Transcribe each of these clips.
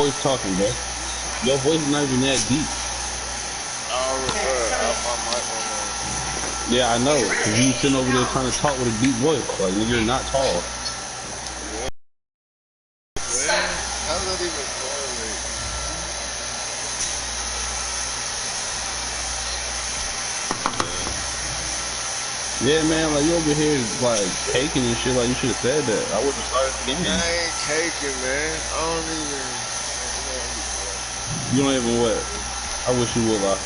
voice talking, bro. Your voice is not even that deep. Yeah, I know. Cause you sitting over there trying to talk with a deep voice. Like, nigga, you're not tall. How does that even correlate? Yeah, man, like, you over here, like, caking and shit. Like, you should have said that. I wouldn't have started the game. I ain't caking, man. I don't even... You don't even what? I wish you would, lie.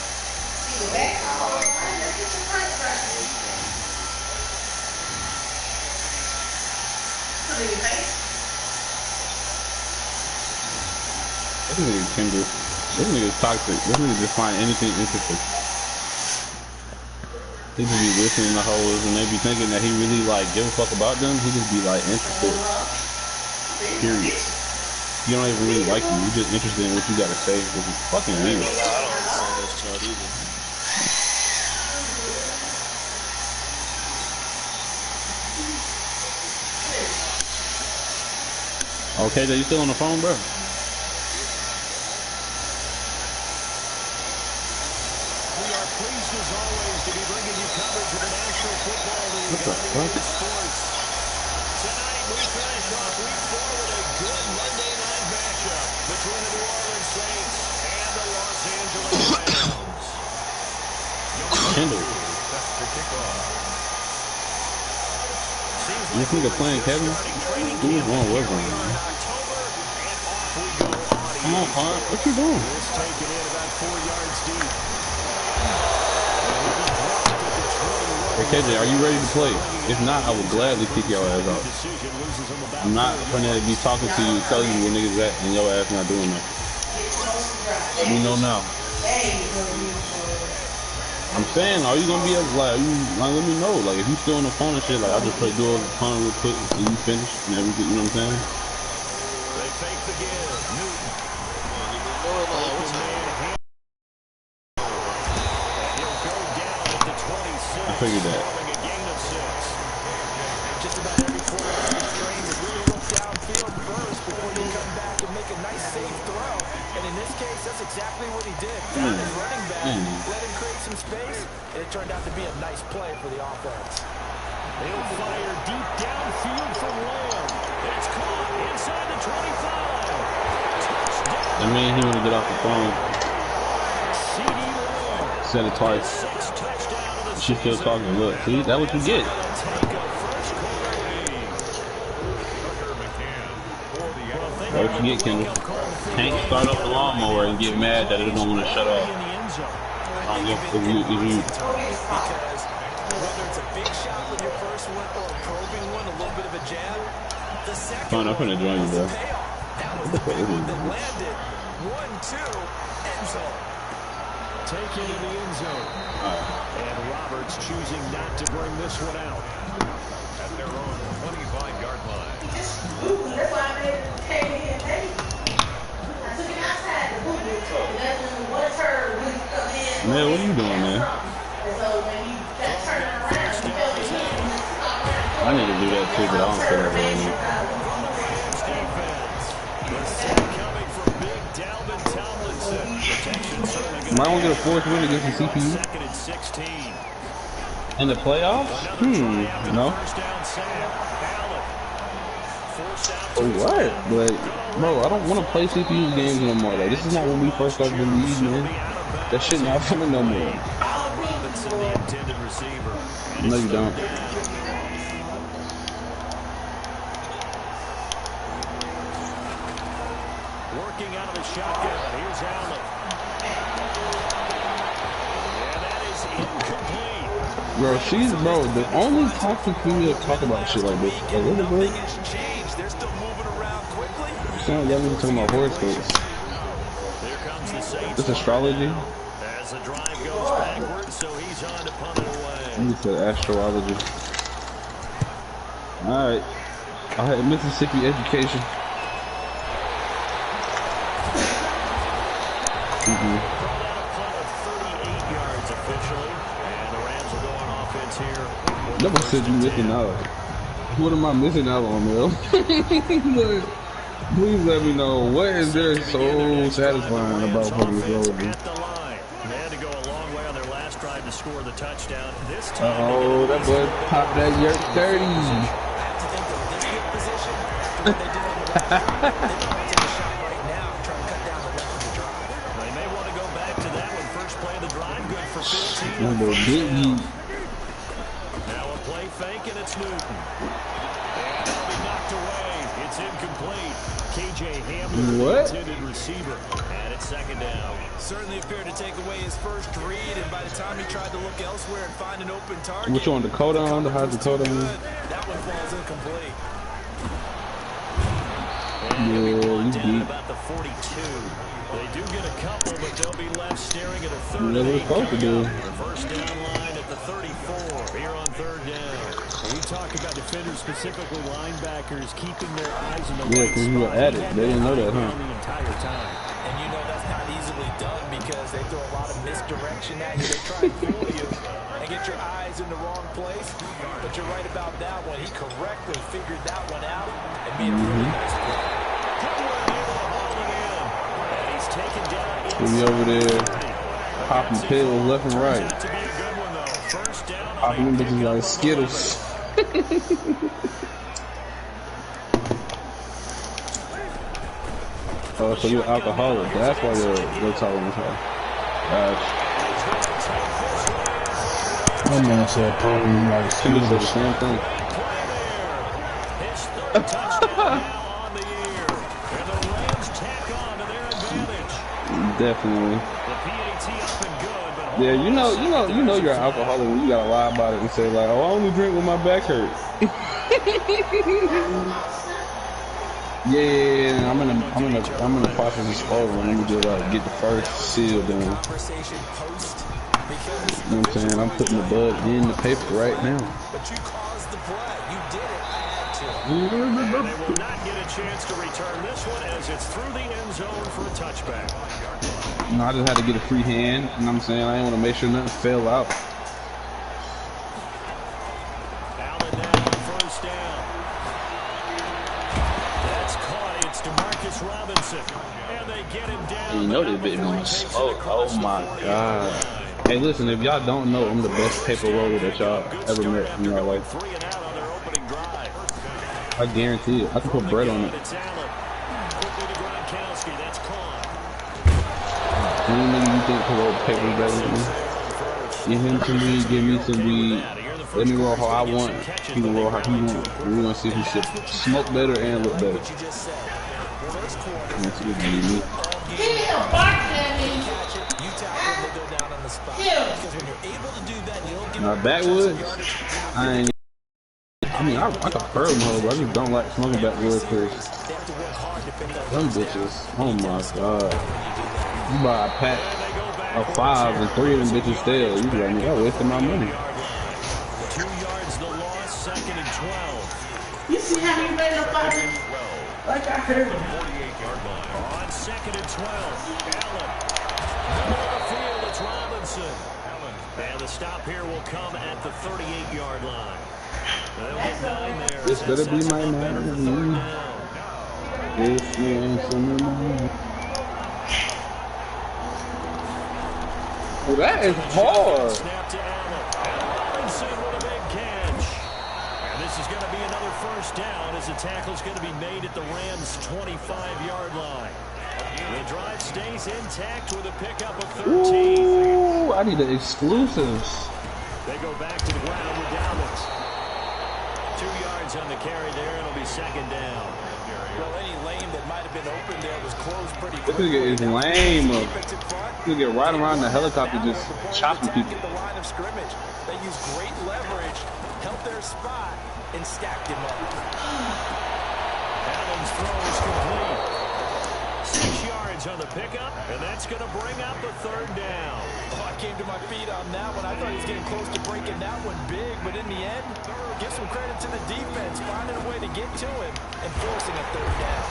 This nigga Kendall. This nigga's toxic. This nigga just find anything interesting. He just be listening to hoes and they be thinking that he really like give a fuck about them. He just be like interested. Period. You don't even really like you. You're just interested in what you gotta say, which is fucking weird. Okay, you still on the phone, bro? What the fuck? Tonight we finish off week 4 with a good Monday night matchup between the New Orleans Saints and the Los Angeles Rams. Kendall. This nigga playing Kevin? Who was wrong with him? Come on, Park. What you doing? Taken in about 4 yards deep. Hey KJ, are you ready to play? If not, I would gladly kick your ass out. I'm not gonna be talking to you, telling you where niggas at, and your ass not doing that. Let me know now. I'm saying, are you gonna be able, like, let me know, like, if you still on the phone and shit, like, I'll just play dual phone real quick and you finish and everything, you know what I'm saying? They fake the give. Newton. I figured that. Just about every quarter of the train to really look downfield first before you come back and make a nice safe throw. And in this case, that's exactly what he did. Found his running back, let him create some space, and it turned out to be a nice play for the offense. They'll fire deep downfield from Lamb. It's caught inside the 25. I mean, he wanna get off the phone. Said it twice. She's still talking. Look, see, that's what you get. That's what you get, Kendall. Can't start up the lawnmower and get mad that it don't want to shut off. I don't know if you. Fine, I'm gonna join you, bro. What the fuck is this? 1-2, end zone. Taken in the end zone. And Roberts choosing not to bring this one out. At their own 25-yard line. That's why I made it KD and Eddie. I took it outside the boot. What turn when you come in? Man, what are you doing, man? So when you turn around, you feel I need to do that too, but I don't feel like doing it. Am I gonna get a fourth win against the CPU? In the playoffs? No. For what? But, bro, I don't want to play CPU games no more. Like, this is not when we first started the league, man. That shit not coming no more. No, you don't. Working out of the shotgun. Here's Allen. And that is incomplete. Bro, the only toxic female talk about shit like this. Like, what the fuck? They're still moving around quickly. You sound like y'all talking about horoscopes. Here comes the Saints. It's astrology. As the drive goes backwards, so he's on to punt it away. You said astrology. Alright. I had Mississippi education. Nobody said you missing out. What am I missing out on, bro? Please let me know what is there so satisfying about fucking rolling. At the line. They had to go a long way on their last drive to score the touchdown. This time, Uh-oh, that boy popped that yerk 30. I have to think that with this field position, after what they did on the last drive, they might take a shot right now and try to cut down the length of the drive. they may want to go back to that one. First play of the drive, good for 15. That boy Biggie. Now a play fake, and it's Newton. And it'll be knocked away. It's incomplete. KJ Hamler, the intended receiver. And it's second down. Certainly appeared to take away his first read, and by the time he tried to look elsewhere and find an open target. Which one, Dakota on? The high Dakota on? That one falls incomplete. And he'll be Yeah, brought you down beat. at about the 42. They do get a couple, but they'll be left staring at a third You know what and it's supposed to do. The first down line at the 34 here on third down. We talk about defenders, specifically linebackers, keeping their eyes in the Yeah, right because you were spot. at it. They didn't know that, huh? The entire time. And you know that's not easily done because they throw a lot of misdirection at you. They try and fool you and get your eyes in the wrong place. But you're right about that one. He correctly figured that one out and made a really nice play. And he's taken down He over there popping pills left and right. to be a good one, though. First down on Popping them bitches like Skittles. Oh, so you're alcoholic. That's why you're tolerant. Gosh. My man said probably like She was the Skittles. same thing. his third touchdown now on the year. And the Rams tack on to their advantage. Definitely. The PAT up and good, but Yeah, you know you're an alcoholic when you gotta lie about it and say like, oh, I only drink when my back hurts. Yeah, I'm in the process of scrolling. Let me just get the first seal done. Conversation post because You know what I'm saying? I'm putting the bud in the paper right now. but you caused the play. You did it. I had to. and they will not get a chance to return this one as it's through the end zone for a touchback. You know, I just had to get a free hand. You know what I'm saying? I didn't want to make sure nothing fell out. Allen now on first down. That's caught. It's DeMarcus Robinson. And they get him down. You know they bit on smoke. Oh my god. Hey, listen, if y'all don't know, I'm the best paper roller that y'all ever met in your life. 3 and out on their opening drive. I guarantee it. I can put bread on it. It's Allen. Quickly to Gronkowski. That's caught. Any nigga you think can roll paper better than me? Give him some weed, give me some weed. Let me roll how I want. He can roll how he wants. We're gonna see if he should smoke better and look better. You just said first quarter. That's what you need me. Damn, barking at me. Catch it. You tackle them, they go down on the spot. Yeah. Because when you're able to do that, you don't give Now up backwoods, yardage. I ain't. I mean, I can prefer them, hoes, but I just don't like smoking backwoods because They have to work hard to pick up them bitches. Oh my god. You buy a pack of 5 and 3 of them bitches stale. You be like, nigga, I wasted my money. 2 yards the loss. Second and 12. You see how he ran up on me? Like I heard him. 48-yard line. On second and 12. Allen. Middle of the field. It's Robinson. And the stop here will come at the 38-yard line. They'll get 9 there. This better be my Better for third man. down. This man's in the mind. Well, that is hard. Snap to Allen. And Robinson with a big catch. And this is going to be another first down as the tackle's going to be made at the Rams' 25-yard line. The drive stays intact with a pickup of 13. Ooh, I need the exclusives. They go back to the ground with Dallas. 2 yards on the carry there. It'll be second down. Well, any lane that might have been open there was closed pretty This quickly. nigga is lame. Defense in front. You get right around the helicopter just chopping people. Get the line of scrimmage. They used great leverage, held their spot, and stacked him up. Allen's throw is complete. 6 yards on the pickup, and that's going to bring up the third down. Oh, I came to my feet on that one. I thought he was getting close to breaking that one big, but in the end, give some credit to the defense, finding a way to get to him and forcing a third down.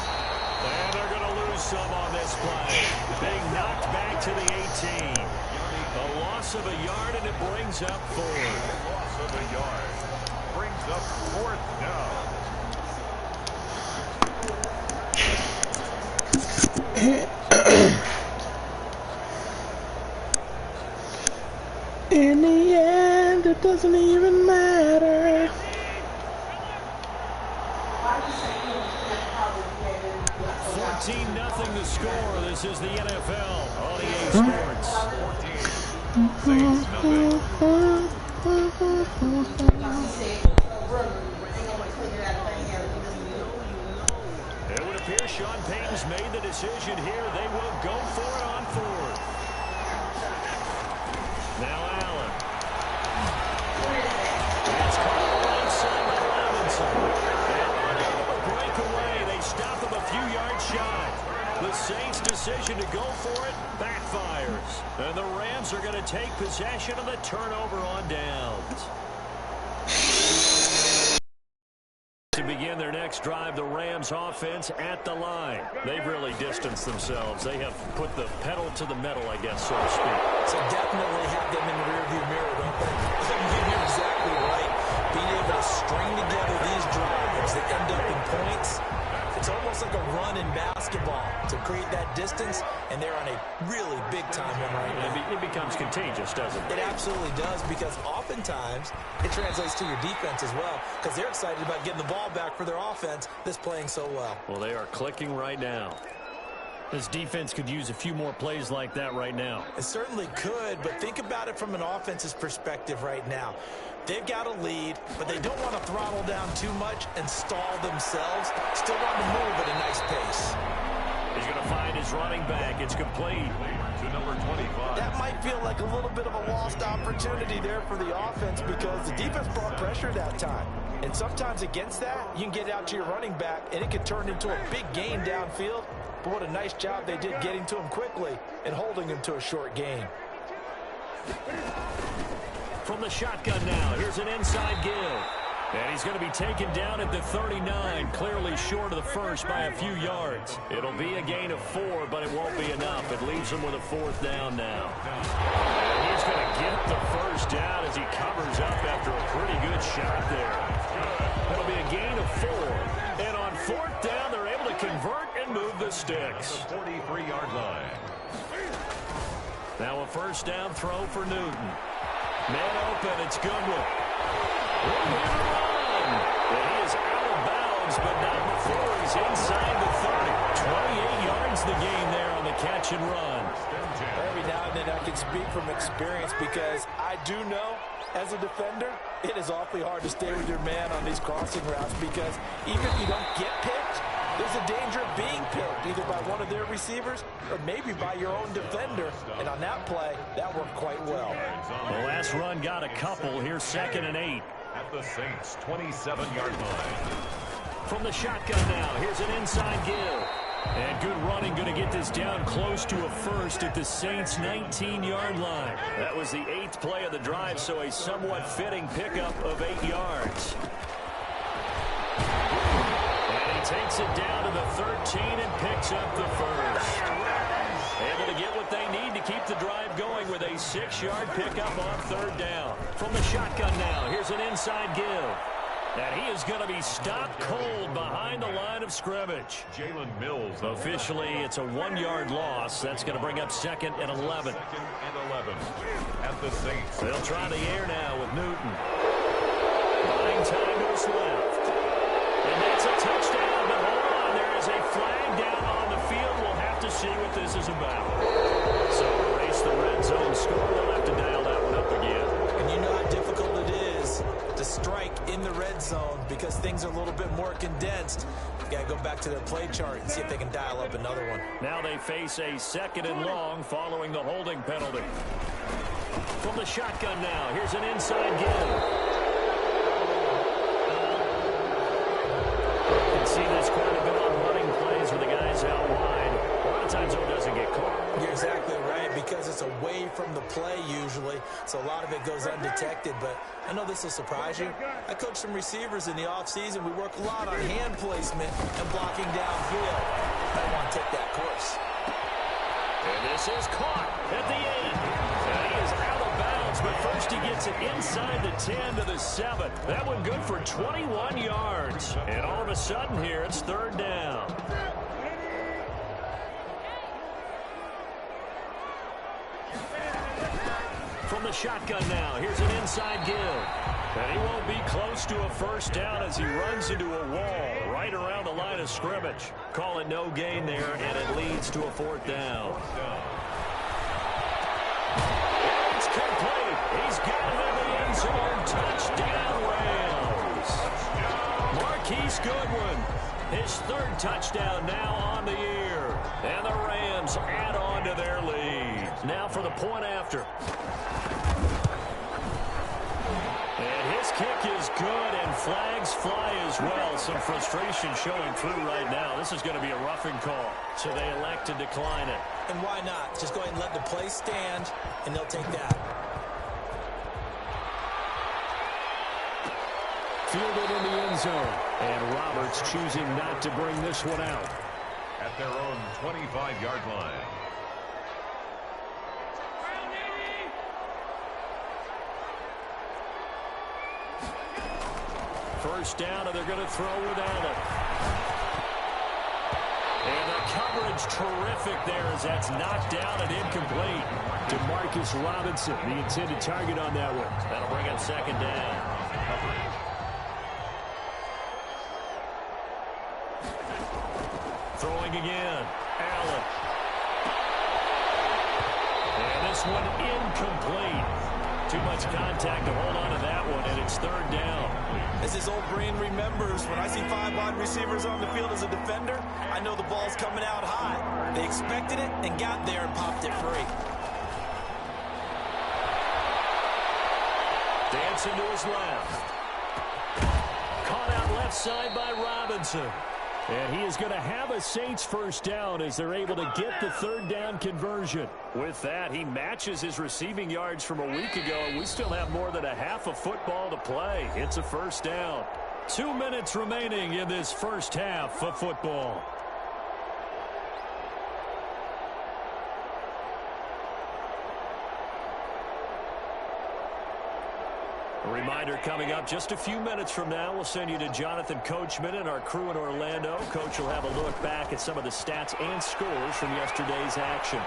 And they're going to lose some on this play. Being knocked back to the 18. A loss of a yard, and it brings up 4. Loss of a yard. Brings up fourth down. In the end, it doesn't even matter. 14-0 the score. This is the NFL on EA Sports. 14. Saints, It would appear Sean Payton's made the decision here. They will go for it on fourth. Now Allen. It's caught alongside by Robinson. And unable to break away. They stop him a few yards shy. The Saints' decision to go for it backfires. And the Rams are going to take possession of the turnover on downs. To begin their next drive, the Rams offense at the line. They've really distanced themselves. They have put the pedal to the metal, I guess, so to speak. So definitely have them in the rearview mirror, don't they? You're exactly right. Being able to string together these drives that end up in points, it's almost like a run in basketball to create that distance, and they're on a really big-time one right now. It becomes contagious, doesn't it? It absolutely does, because oftentimes it translates to your defense as well, because they're excited about getting the ball back for their offense that's playing so well. Well, they are clicking right now. This defense could use a few more plays like that right now. It certainly could, but think about it from an offense's perspective right now. They've got a lead, but they don't want to throttle down too much and stall themselves. Still want to move at a nice pace. He's going to find his running back. It's complete to number 25. That might feel like a little bit of a lost opportunity there for the offense, because the defense brought pressure that time. And sometimes against that, you can get out to your running back, and it can turn into a big gain downfield. But what a nice job they did getting to him quickly and holding him to a short gain. From the shotgun now, here's an inside give. And he's going to be taken down at the 39, clearly short of the first by a few yards. It'll be a gain of 4, but it won't be enough. It leaves him with a 4th down now. And he's going to get the first down as he covers up after a pretty good shot there. It'll be a gain of 4. And on 4th down, they're able to convert and move the sticks. The 43-yard line. Now a first down throw for Newton. Man open, it's Goodwin. And he is out of bounds, but not before he's inside the 30. 28 yards the gain there on the catch and run. Every now and then I can speak from experience, because I do know, as a defender, it is awfully hard to stay with your man on these crossing routes, because even if you don't get picked, there's a danger of being picked, either by one of their receivers or maybe by your own defender. And on that play, that worked quite well. The last run got a couple. Here's 2nd and 8. At the Saints' 27-yard line. From the shotgun now, here's an inside give. And good running, going to get this down close to a first at the Saints' 19-yard line. That was the 8th play of the drive, so a somewhat fitting pickup of 8 yards. Takes it down to the 13 and picks up the first. Able to get what they need to keep the drive going with a 6-yard pickup on 3rd down. From the shotgun now, here's an inside give. And he is going to be stopped cold behind the line of scrimmage. Jalen Mills. Officially, it's a 1-yard loss. That's going to bring up 2nd and 11. 2nd and 11 at the Saints. They'll try the air now with Newton. Buying time to his left. And that's a touchdown, but hold on, there is a flag down on the field. We'll have to see what this is about. So erase the red zone score. They'll have to dial that one up again. And you know how difficult it is to strike in the red zone, because things are a little bit more condensed. You got to go back to their play chart and see if they can dial up another one. Now they face a 2nd and long following the holding penalty. From the shotgun now, here's an inside give. See this quite a bit on running plays with the guys out wide. A lot of times it doesn't get caught. You're exactly right, because it's away from the play usually, so a lot of it goes undetected. But I know this will surprise you. I coach some receivers in the offseason. We work a lot on hand placement and blocking downfield. I want to take that course. And this is caught at the 8. And he is out of bounds, but first he gets it inside the 10 to the 7. That one good for 21 yards. And all of a sudden here, it's 3rd down. the shotgun now. Here's an inside give. And he won't be close to a first down as he runs into a wall right around the line of scrimmage. Call it no gain there, and it leads to a 4th down. It's complete. He's got it in the end zone. Touchdown, Rams. Marquise Goodwin, his 3rd touchdown now on the year. And the Rams add on to their lead. Now for the point after. And his kick is good, and flags fly as well. Some frustration showing through right now. This is going to be a roughing call, so they elect to decline it. And why not? Just go ahead and let the play stand, and they'll take that. Fielded in the end zone. And Roberts choosing not to bring this one out. At their own 25-yard line. First down, and they're going to throw without it. And the coverage terrific there as that's knocked down and incomplete. Demarcus Robinson, the intended target on that one. That'll bring up 2nd down. Throwing again. Allen. And this one incomplete. Too much contact to hold on to that one, and it's 3rd down. As his old brain remembers, when I see 5 wide receivers on the field as a defender, I know the ball's coming out high. They expected it and got there and popped it free. Dancing to his left. Caught out left side by Robinson. And he is going to have a Saints first down as they're able to get the 3rd down conversion. With that, he matches his receiving yards from a week ago, and we still have more than a half of football to play. It's a first down. 2 minutes remaining in this first half of football. A reminder coming up just a few minutes from now. We'll send you to Jonathan Coachman and our crew in Orlando. Coach will have a look back at some of the stats and scores from yesterday's action.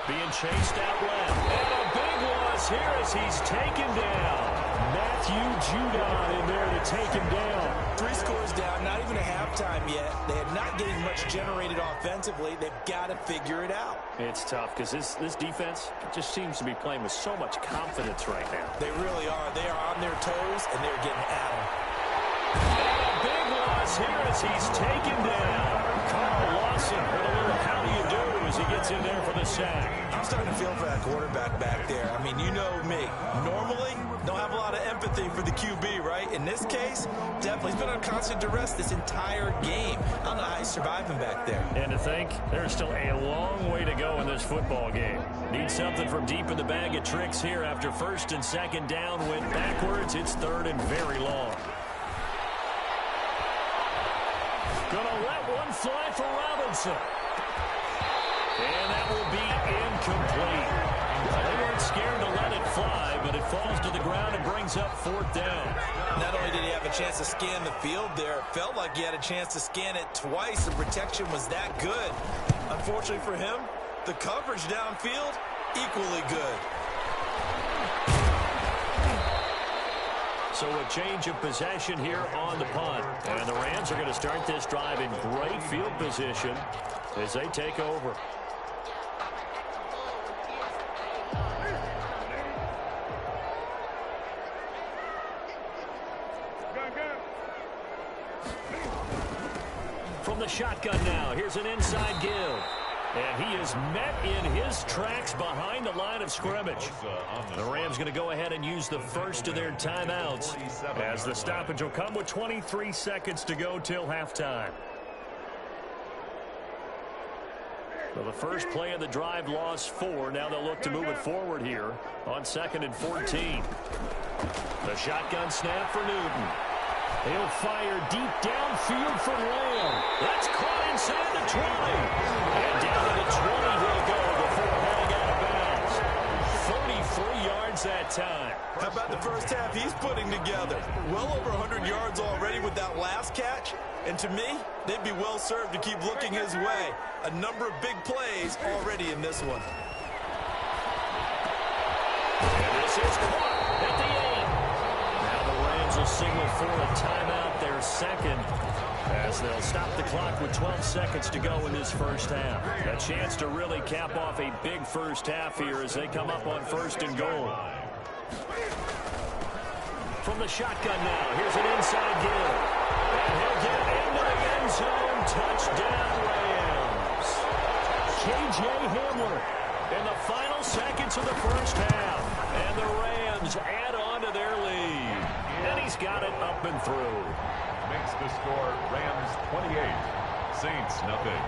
Being chased out left. And a big loss here as he's taken down. Matthew Judon in there to take him down. 3 scores down, not even a halftime yet. They have not getting much generated offensively. They've got to figure it out. It's tough because this defense just seems to be playing with so much confidence right now. They really are. They are on their toes, and they're getting at them. And a big loss here as he's taken down. Carl Lawson with a little how do you do as he gets in there for the sack. I'm starting to feel for that quarterback back there. I mean, you know me. Normally, don't have a lot of empathy for the QB, right? In this case, definitely. He's been on constant duress this entire game. I don't know how he's surviving back there. And to think, there's still a long way to go in this football game. Need something from deep in the bag of tricks here after 1st and 2nd down went backwards. It's 3rd and very long. Gonna let one fly for Robinson. And that will be incomplete. They weren't scared to let it fly, but it falls to the ground and brings up 4th down. Not only did he have a chance to scan the field there, it felt like he had a chance to scan it twice. The protection was that good. Unfortunately for him, the coverage downfield, equally good. So a change of possession here on the punt. And the Rams are going to start this drive in great field position as they take over. From the shotgun now, here's an inside give. And he is met in his tracks behind the line of scrimmage. The Rams going to go ahead and use the first of their timeouts as the stoppage will come with 23 seconds to go till halftime. So the first play of the drive lost 4. Now they'll look to move it forward here on 2nd and 14. The shotgun snap for Newton. He'll fire deep downfield for Lamb. That's caught inside the 20. And down to the 20 he'll go before heading out of bounds. 43 yards that time. How about the first half he's putting together? Well over 100 yards already with that last catch. And to me, they'd be well served to keep looking his way. A number of big plays already in this one. This is caught at the 8. Now the Rams will signal for a timeout, their second, as they'll stop the clock with 12 seconds to go in this first half. A chance to really cap off a big first half here as they come up on 1st and goal. From the shotgun now, here's an inside give. And he'll get into the end zone. Touchdown, Rams. K.J. Hamler in the final seconds of the first half. And the Rams add on to their lead. And he's got it up and through. Makes the score Rams 28, Saints nothing.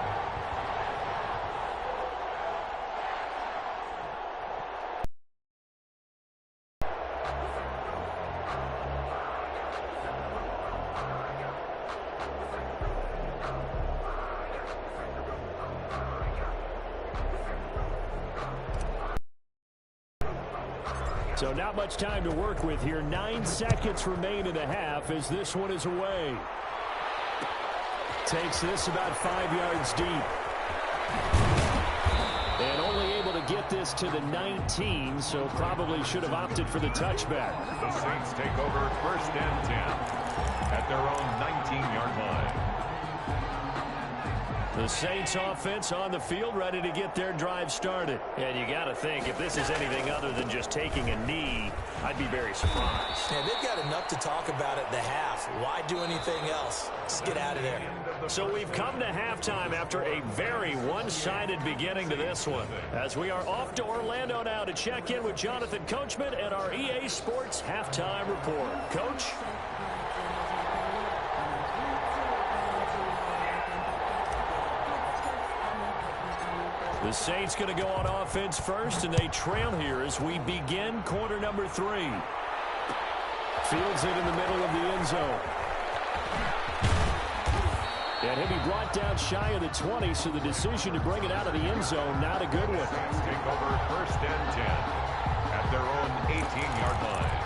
So not much time to work with here. 9 seconds remain in the half as this one is away. Takes this about 5 yards deep. And only able to get this to the 19, so probably should have opted for the touchback. The Saints take over 1st and 10 at their own 19-yard line. The Saints offense on the field, ready to get their drive started. And you got to think, if this is anything other than just taking a knee, I'd be very surprised. Yeah, they've got enough to talk about at the half. Why do anything else? Just get out of there. So we've come to halftime after a very one-sided beginning to this one. As we are off to Orlando now to check in with Jonathan Coachman and our EA Sports Halftime Report. Coach? The Saints going to go on offense first, and they trail here as we begin quarter number 3. Fields it in the middle of the end zone. And he'll be brought down shy of the 20, so the decision to bring it out of the end zone, not a good one. Saints take over 1st and 10 at their own 18-yard line.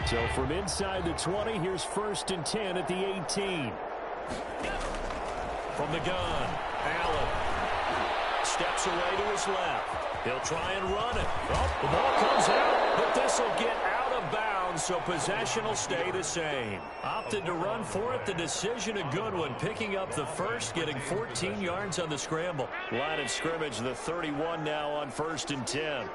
So from inside the 20, here's 1st and 10 at the 18. From the gun, Allen steps away to his left. He'll try and run it. Oh, the ball comes out, but this will get out of bounds, so possession will stay the same. Opted to run for it. The decision a good one, picking up the first, getting 14 yards on the scramble. Line of scrimmage, the 31 now on 1st and 10.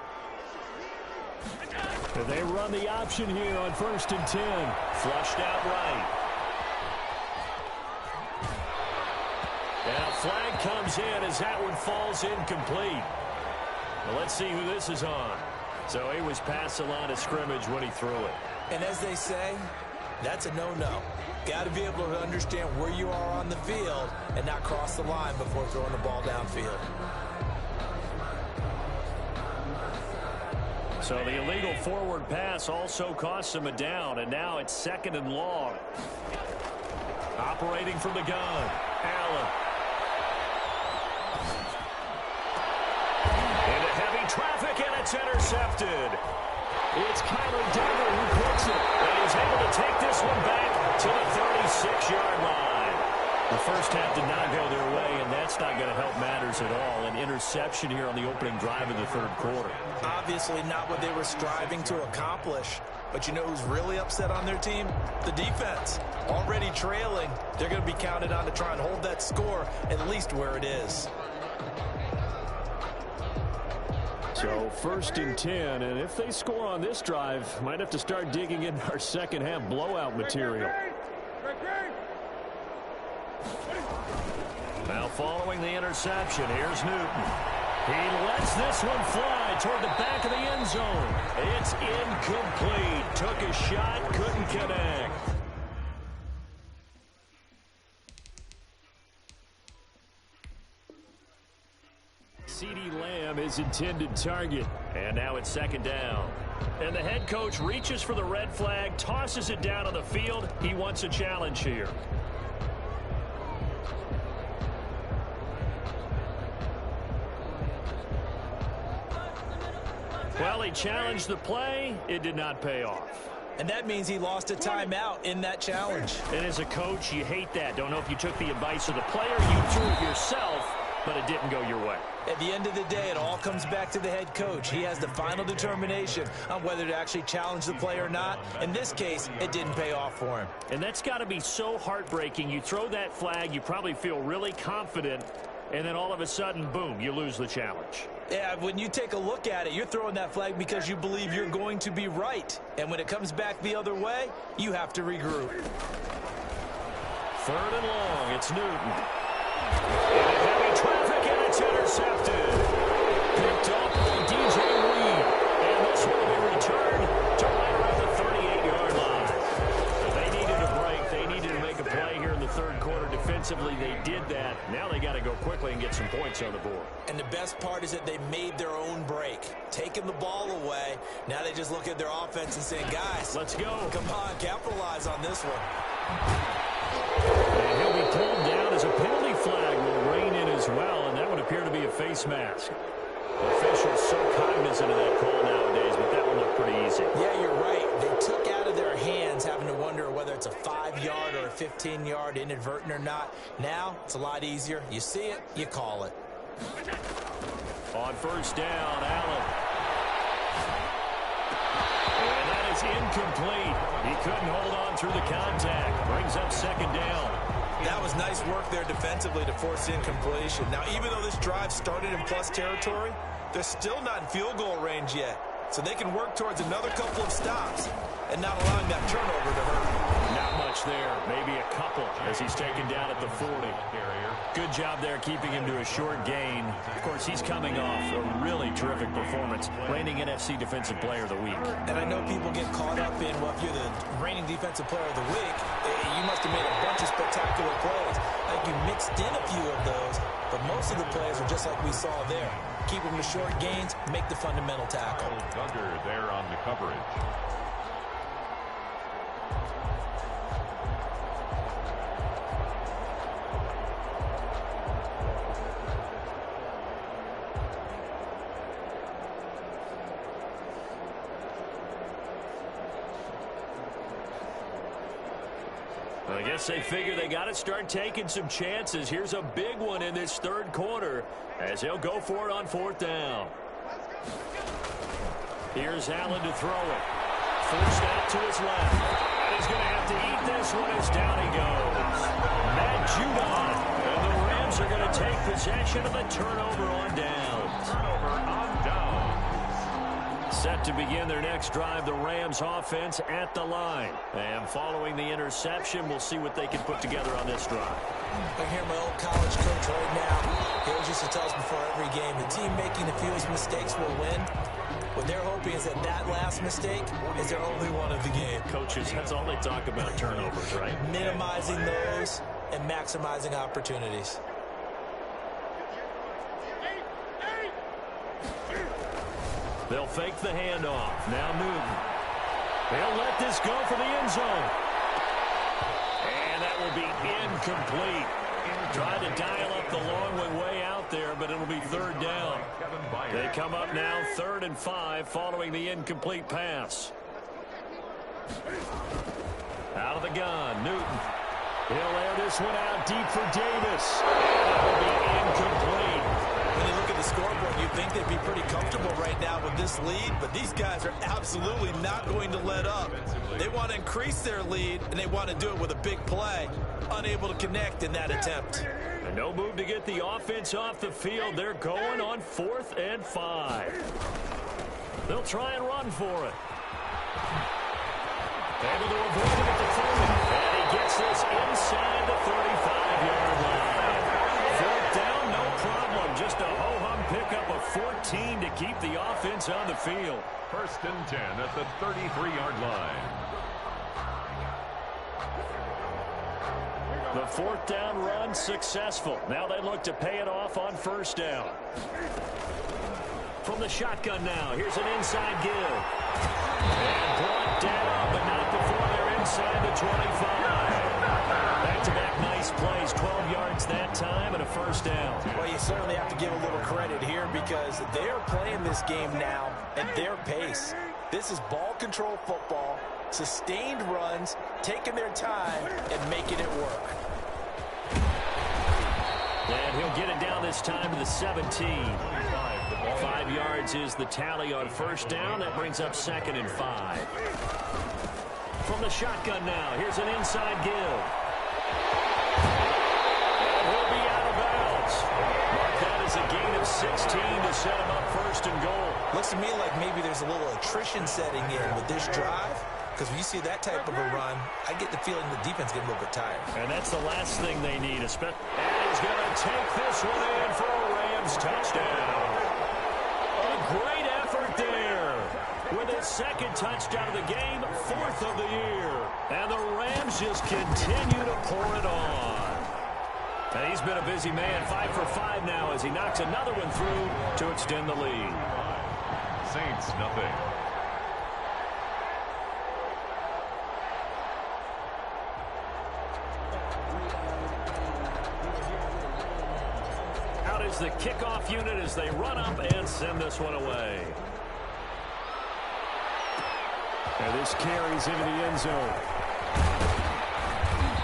And they run the option here on 1st and 10. Flushed out right. And a flag comes in as that one falls incomplete. Well, let's see who this is on. So he was past the line of scrimmage when he threw it. And as they say, that's a no-no. Got to be able to understand where you are on the field and not cross the line before throwing the ball downfield. So the illegal forward pass also costs him a down, and now it's 2nd and long. Operating from the gun, Allen. Traffic, and it's intercepted. It's Kyler Dagger who picks it, and he's able to take this one back to the 36-yard line. The first half did not go their way, and that's not going to help matters at all. An interception here on the opening drive of the 3rd quarter. Obviously not what they were striving to accomplish. But you know who's really upset on their team? The defense. Already trailing, they're going to be counted on to try and hold that score at least where it is. So 1st and 10, and if they score on this drive, might have to start digging in our second half blowout material. Now following the interception, here's Newton. He lets this one fly toward the back of the end zone. It's incomplete. Took a shot, couldn't connect. CeeDee Lamb is intended target. And now it's 2nd down. And the head coach reaches for the red flag, tosses it down on the field. He wants a challenge here. Well, he challenged the play. It did not pay off. And that means he lost a timeout in that challenge. And as a coach, you hate that. Don't know if you took the advice of the player, you threw it yourself. but it didn't go your way. At the end of the day, it all comes back to the head coach. He has the final determination on whether to actually challenge the play or not. In this case, it didn't pay off for him. And that's got to be so heartbreaking. You throw that flag, you probably feel really confident, and then all of a sudden, boom, you lose the challenge. Yeah, when you take a look at it, you're throwing that flag because you believe you're going to be right. And when it comes back the other way, you have to regroup. 3rd and long, it's Newton. In heavy traffic, and it's intercepted. Picked up by DJ Reed. And this will be returned to right around the 38-yard line. They needed a break. They needed to make a play here in the 3rd quarter. Defensively, they did that. Now they got to go quickly and get some points on the board. And the best part is that they made their own break. Taking the ball away. Now they just look at their offense and saying, guys, let's go. Come on, capitalize on this one. And he'll be pulled down as a penalty flag will rein in as well, and that would appear to be a face mask. Officials so cognizant of that call nowadays, but that would look pretty easy. Yeah, you're right. They took out of their hands having to wonder whether it's a 5-yard or a 15-yard inadvertent or not. Now, it's a lot easier. You see it, you call it. On 1st down, Allen. And that is incomplete. He couldn't hold on through the contact. Brings up 2nd down. That was nice work there defensively to force incompletion. Now, even though this drive started in plus territory, they're still not in field goal range yet. So they can work towards another couple of stops and not allowing that turnover to hurt. Not much there. Maybe a couple as he's taken down at the 40. Good job there keeping him to a short gain. Of course, he's coming off a really terrific performance, reigning NFC Defensive Player of the Week. And I know people get caught up in, well, if you're the reigning Defensive Player of the Week, you must have made a bunch of spectacular plays. I think you mixed in a few of those, but most of the plays are just like we saw there. Keep them to short gains, make the fundamental tackle. Duggar there on the coverage. I guess they figure they got to start taking some chances. Here's a big one in this 3rd quarter as he'll go for it on 4th down. Here's Allen to throw it. Forced out to his left. And he's going to have to eat this one as down he goes. Matt Judon. And the Rams are going to take possession of the turnover on downs. Turnover on downs. Set to begin their next drive, the Rams offense at the line. And following the interception, we'll see what they can put together on this drive. I hear my old college coach right now. He always used to tell us before every game, the team making the fewest mistakes will win. What they're hoping is that that last mistake is their only one of the game. Coaches, that's all they talk about, turnovers, right? Minimizing those and maximizing opportunities. They'll fake the handoff. Now Newton. They'll let this go for the end zone. And that will be incomplete. Tried to dial up the long one way out there, but it'll be 3rd down. They come up now 3rd and 5 following the incomplete pass. Out of the gun, Newton. He'll air this one out deep for Davis. That will be incomplete. When you look at the scoreboard, you'd think they'd be pretty comfortable right now with this lead, but these guys are absolutely not going to let up. They want to increase their lead, and they want to do it with a big play. Unable to connect in that attempt. And no move to get the offense off the field. They're going on 4th and 5. They'll try and run for it. Able to avoid it at the 30. And he gets this inside the 35-yard line. 4th down, no problem. Just a ho-hum pickup of 14 to keep the offense on the field. 1st and 10 at the 33-yard line. The 4th down run successful. Now they look to pay it off on 1st down. From the shotgun now, here's an inside give. And brought down, but not before they're inside the 25. Back-to-back nice plays, 12 yards that time and a 1st down. Well, you certainly have to give a little credit here because they're playing this game now at their pace. This is ball control football, sustained runs, taking their time and making it work. And he'll get it down this time to the 17. 5 yards is the tally on first down. That brings up 2nd and 5. From the shotgun now, here's an inside give. And he'll be out of bounds. Mark that as a gain of 16 to set him up 1st and goal. Looks to me like maybe there's a little attrition setting in with this drive. Because when you see that type of a run, I get the feeling the defense is getting a little bit tired. And that's the last thing they need. And he's going to take this one in for a Rams touchdown. A great effort there. With his 2nd touchdown of the game, 4th of the year. And the Rams just continue to pour it on. And he's been a busy man, 5 for 5 now as he knocks another one through to extend the lead. Saints, nothing. Out is the kickoff unit as they run up and send this one away. And this carries into the end zone.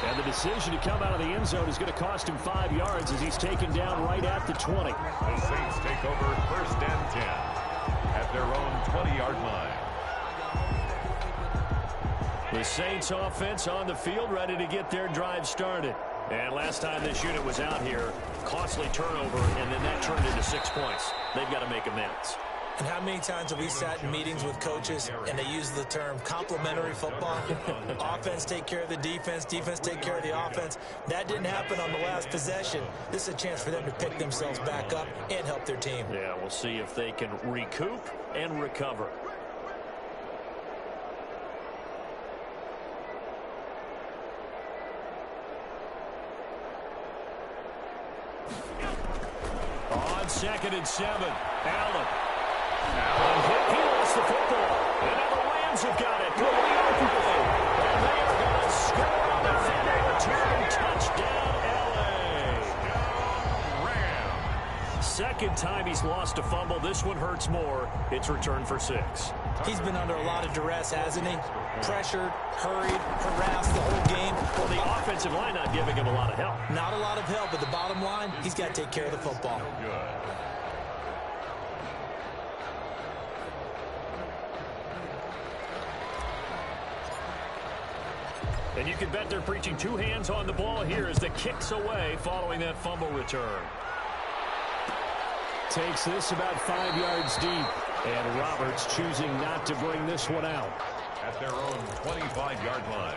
And the decision to come out of the end zone is going to cost him 5 yards as he's taken down right at the 20. The Saints take over 1st and 10 at their own 20-yard line. The Saints offense on the field ready to get their drive started. And last time this unit was out here, costly turnover, and then that turned into 6 points. They've got to make amends. And how many times have we sat in meetings with coaches and they use the term complementary football? Offense take care of the defense, defense take care of the offense. That didn't happen on the last possession. This is a chance for them to pick themselves back up and help their team. Yeah, we'll see if they can recoup and recover. On 2nd and 7, Allen. He lost the football. And now the Rams have got it. Going the other way. And they are going to score on the fumble return. Touchdown, L.A. Rams. 2nd time he's lost a fumble. This one hurts more. It's returned for 6. He's been under a lot of duress, hasn't he? Pressured, hurried, harassed the whole game. Well, the offensive line not giving him a lot of help. Not a lot of help, but the bottom line, he's got to take care of the football. Good. And you can bet they're preaching 2 hands on the ball here as the kick's away following that fumble return. Takes this about 5 yards deep. And Roberts choosing not to bring this one out. At their own 25-yard line.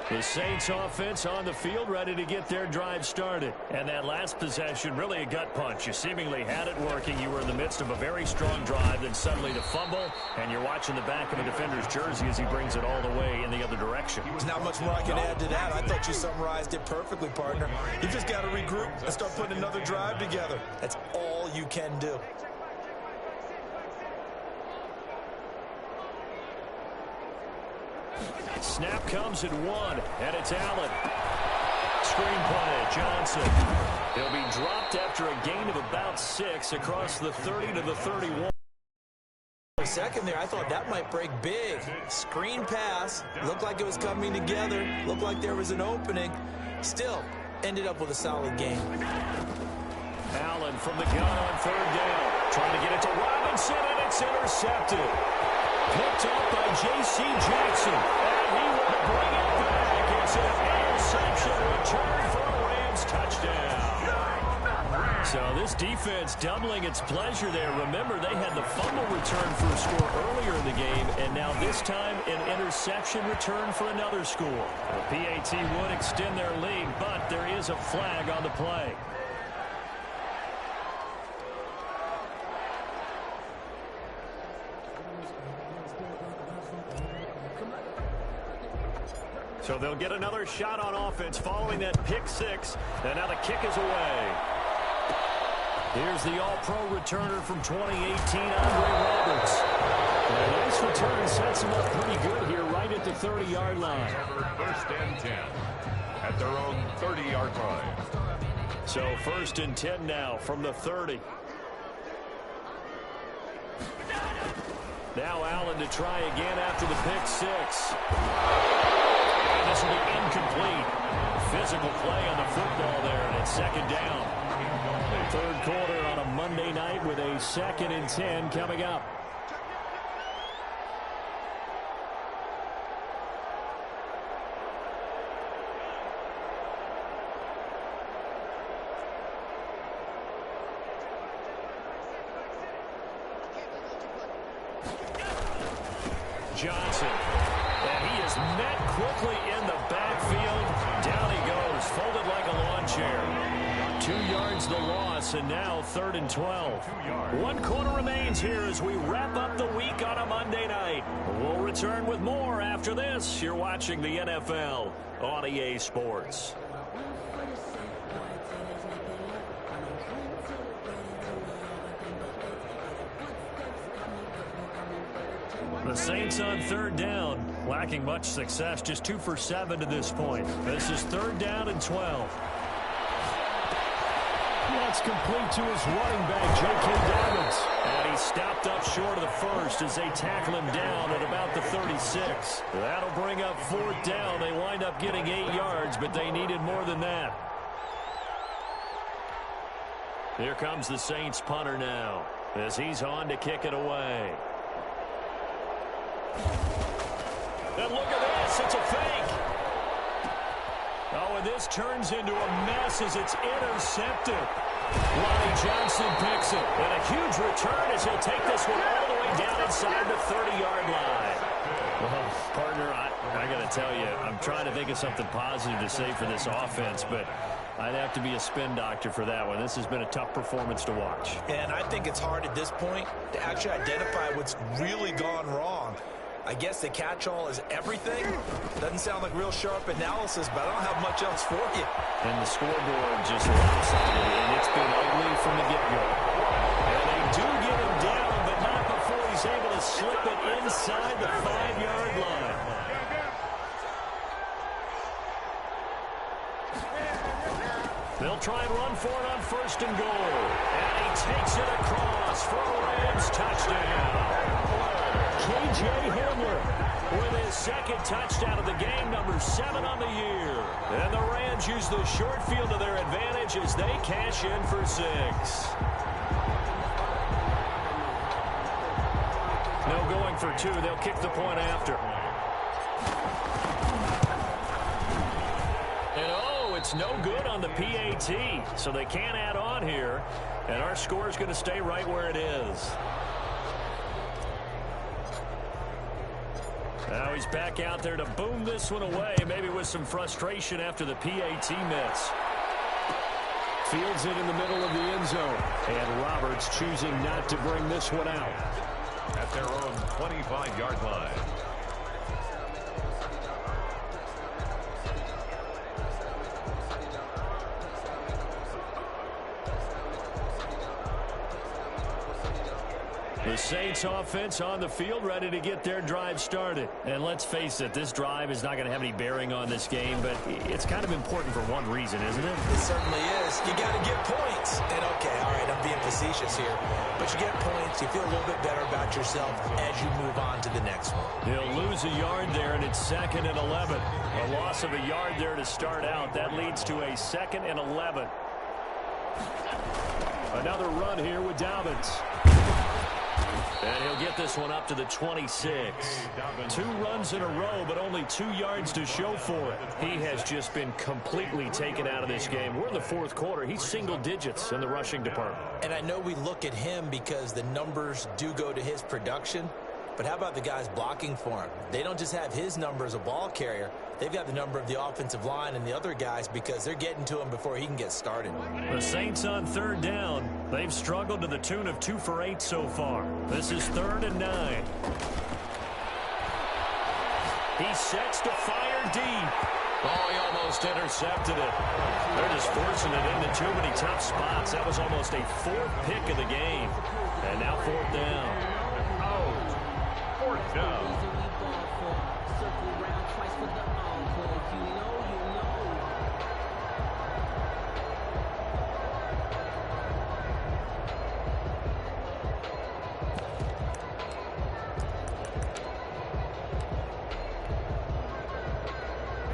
The Saints offense on the field ready to get their drive started. And that last possession, really a gut punch. You seemingly had it working. You were in the midst of a very strong drive, then suddenly the fumble, and you're watching the back of a defender's jersey as he brings it all the way in the other direction. There's not much more I can add to that. I thought you summarized it perfectly, partner. You just got to regroup and start putting another drive together. That's all you can do. Snap comes at 1, and it's Allen. Screenplay, Johnson. He'll be dropped after a gain of about 6 across the 30 to the 31. For a second there, I thought that might break big. Screen pass. Looked like it was coming together. Looked like there was an opening. Still, ended up with a solid game. Allen from the gun on 3rd down. Trying to get it to Robinson, and it's intercepted. Picked up by J.C. Jackson. And he will bring it back. It's an interception return for a Rams touchdown. So this defense doubling its pleasure there. Remember, they had the fumble return for a score earlier in the game, and now this time an interception return for another score. The PAT would extend their lead, but there is a flag on the play. So they'll get another shot on offense following that pick 6. And now the kick is away. Here's the all-pro returner from 2018, Andre Roberts. And a nice return sets him up pretty good here right at the 30-yard line. 1st and 10 at their own 30-yard line. So 1st and 10 now from the 30. Now Allen to try again after the pick 6. And the initially incomplete. Physical play on the football there, and it's second down. Third quarter on a Monday night with a 2nd and 10 coming up. Johnson, and he is met quickly in the backfield. Down he goes, folded like a lawn chair. 2 yards the loss, and now 3rd and 12. 1 quarter remains here as we wrap up the week on a Monday night. We'll return with more after this. You're watching the NFL on EA Sports. The Saints on 3rd down, lacking much success, just 2 for 7 to this point. This is 3rd down and 12. That's complete to his running back, J.K. Dobbins. And he stopped up short of the first as they tackle him down at about the 36. That'll bring up 4th down. They wind up getting 8 yards, but they needed more than that. Here comes the Saints punter now as he's on to kick it away. And look at this, it's a fake. Oh, and this turns into a mess as it's intercepted. Lonnie Johnson picks it. And a huge return as he'll take this one all the way down inside the 30-yard line. Well, partner, I got to tell you, I'm trying to think of something positive to say for this offense, but I'd have to be a spin doctor for that one. This has been a tough performance to watch. And I think it's hard at this point to actually identify what's really gone wrong. I guess the catch-all is everything. Doesn't sound like real sharp analysis, but I don't have much else for you. And the scoreboard just lopsided, and it's been ugly from the get-go. And they do get him down, but not before he's able to slip it inside the 5-yard line. They'll try and run for it on 1st and goal. And he takes it across for a Rams touchdown. K.J. Hamler with his 2nd touchdown of the game, number 7 on the year. And the Rams use the short field to their advantage as they cash in for 6. No going for 2. They'll kick the point after. And oh, it's no good on the PAT, so they can't add on here. And our score is going to stay right where it is. Now he's back out there to boom this one away, maybe with some frustration after the PAT miss. Fields it in the middle of the end zone. And Roberts choosing not to bring this one out. At their own 25-yard line. The Saints offense on the field, ready to get their drive started. And let's face it, this drive is not going to have any bearing on this game, but it's kind of important for one reason, isn't it? It certainly is. You got to get points. And okay, all right, I'm being facetious here. But you get points, you feel a little bit better about yourself as you move on to the next one. He'll lose a yard there, and it's 2nd and 11. A loss of a yard there to start out. That leads to a 2nd and 11. Another run here with Dobbins. And he'll get this one up to the 26. 2 runs in a row, but only 2 yards to show for it. He has just been completely taken out of this game. We're in the 4th quarter. He's single digits in the rushing department. And I know we look at him because the numbers do go to his production. But how about the guys blocking for him? They don't just have his number as a ball carrier. They've got the number of the offensive line and the other guys because they're getting to him before he can get started. The Saints on 3rd down. They've struggled to the tune of 2 for 8 so far. This is 3rd and 9. He sets to fire deep. Oh, he almost intercepted it. They're just forcing it into too many tough spots. That was almost a 4th pick of the game. And now 4th down. Oh, 4th down.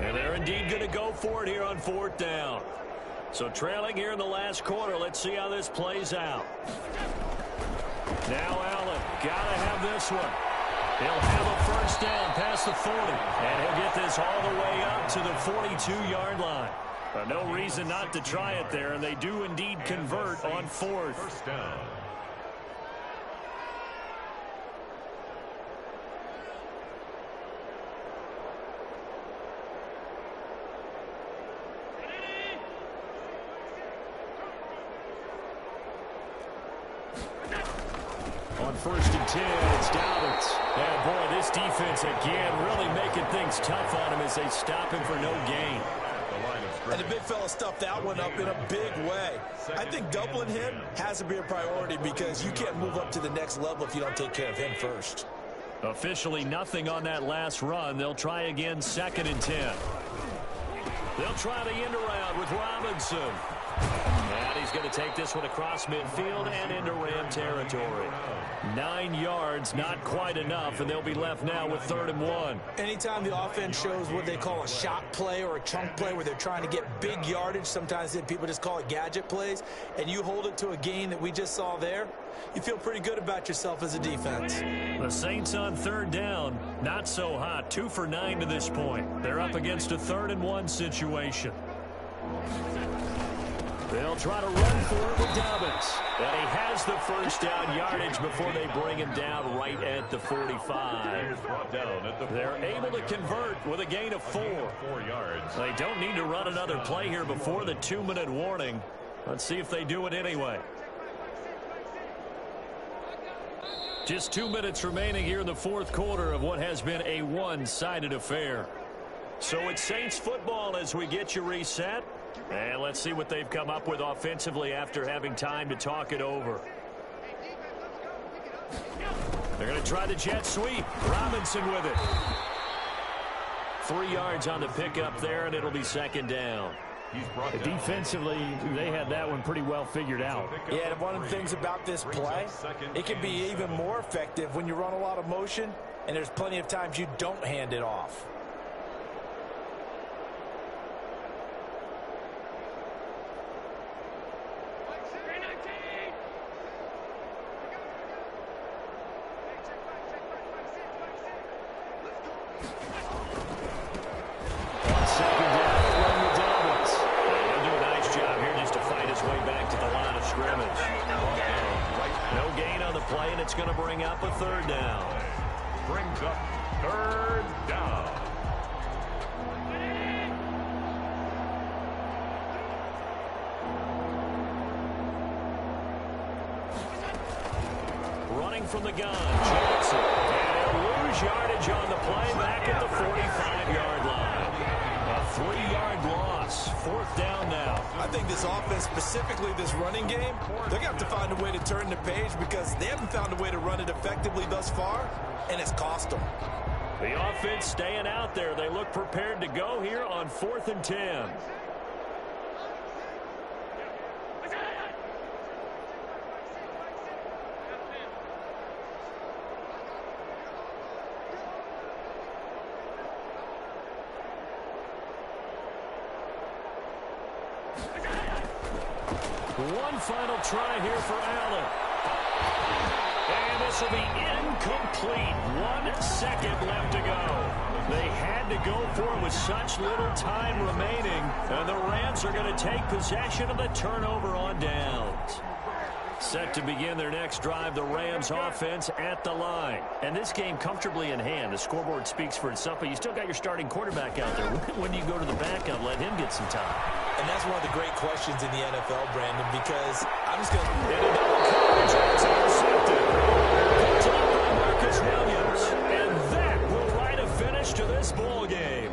And they're indeed going to go for it here on 4th down. So trailing here in the last quarter. Let's see how this plays out. Now Allen, got to have this one. He'll have a first down past the 40. And he'll get this all the way up to the 42-yard line. No reason not to try it there, and they do indeed convert on 4th. First down. On 1st and 10, it's Dobbins. And boy, this defense again really making things tough on him as they stop him for no gain. And the big fella stuffed that one up in a big way. I think doubling him has to be a priority because you can't move up to the next level if you don't take care of him first. Officially nothing on that last run. They'll try again 2nd and 10. They'll try the end around with Robinson. And he's going to take this one across midfield and into Ram territory. 9 yards, not quite enough, and they'll be left now with 3rd and 1. Anytime the offense shows what they call a shot play or a chunk play where they're trying to get big yardage, sometimes people just call it gadget plays, and you hold it to a gain that we just saw there, you feel pretty good about yourself as a defense. The Saints on 3rd down, not so hot. 2 for 9 to this point. They're up against a 3rd and 1 situation. They'll try to run for it with Dobbins. And he has the first down yardage before they bring him down right at the 45. They're able to convert with a gain of 4. 4 yards. They don't need to run another play here before the 2-minute warning. Let's see if they do it anyway. Just 2 minutes remaining here in the 4th quarter of what has been a one-sided affair. So it's Saints football as we get you reset. And let's see what they've come up with offensively after having time to talk it over. They're going to try the jet sweep. Robinson with it. 3 yards on the pickup there, and it'll be 2nd down. Defensively, they had that one pretty well figured out. Yeah, and one of the things about this play, it can be even more effective when you run a lot of motion, and there's plenty of times you don't hand it off. It's going to bring up a 3rd down. Brings up 3rd down. Running from the gun, Johnson. And he'll lose yardage on the play back at the 45-yard line. A 3-yard loss. 4th down now. I think this offense, specifically this running game, they're going to have to find a way to turn the page because they haven't found a way to run it effectively thus far, and it's cost them. The offense staying out there. They look prepared to go here on 4th and 10. One final try here for Allen. And this will be incomplete. 1 second left to go. They had to go for it with such little time remaining. And the Rams are going to take possession of the turnover on downs. Set to begin their next drive, the Rams offense at the line. And this game comfortably in hand. The scoreboard speaks for itself, but you still got your starting quarterback out there. When do you go to the backup, let him get some time? And that's one of the great questions in the NFL, Brandon, because I'm just going to... Marcus Williams. And that will write a finish to this ball game.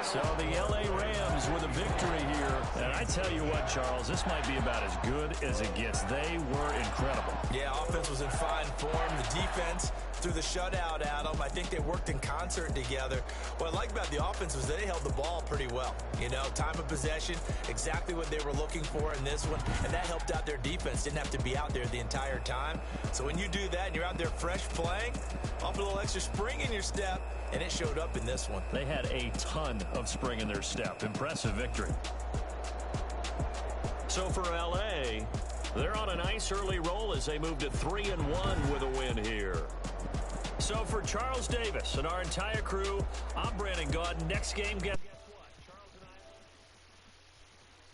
So the L.A. Rams with a victory here. And I tell you what, Charles, this might be about as good as it gets. They were incredible. Yeah, offense was in fine form. The defense through the shutout, Adam. I think they worked in concert together. What I like about the offense was they held the ball pretty well. You know, time of possession, exactly what they were looking for in this one, and that helped out their defense. Didn't have to be out there the entire time. So when you do that and you're out there fresh playing, off a little extra spring in your step, and it showed up in this one. They had a ton of spring in their step. Impressive victory. So for L.A., they're on a nice early roll as they move to 3-1 with a win here. So for Charles Davis and our entire crew, I'm Brandon Gaudin. Next game gets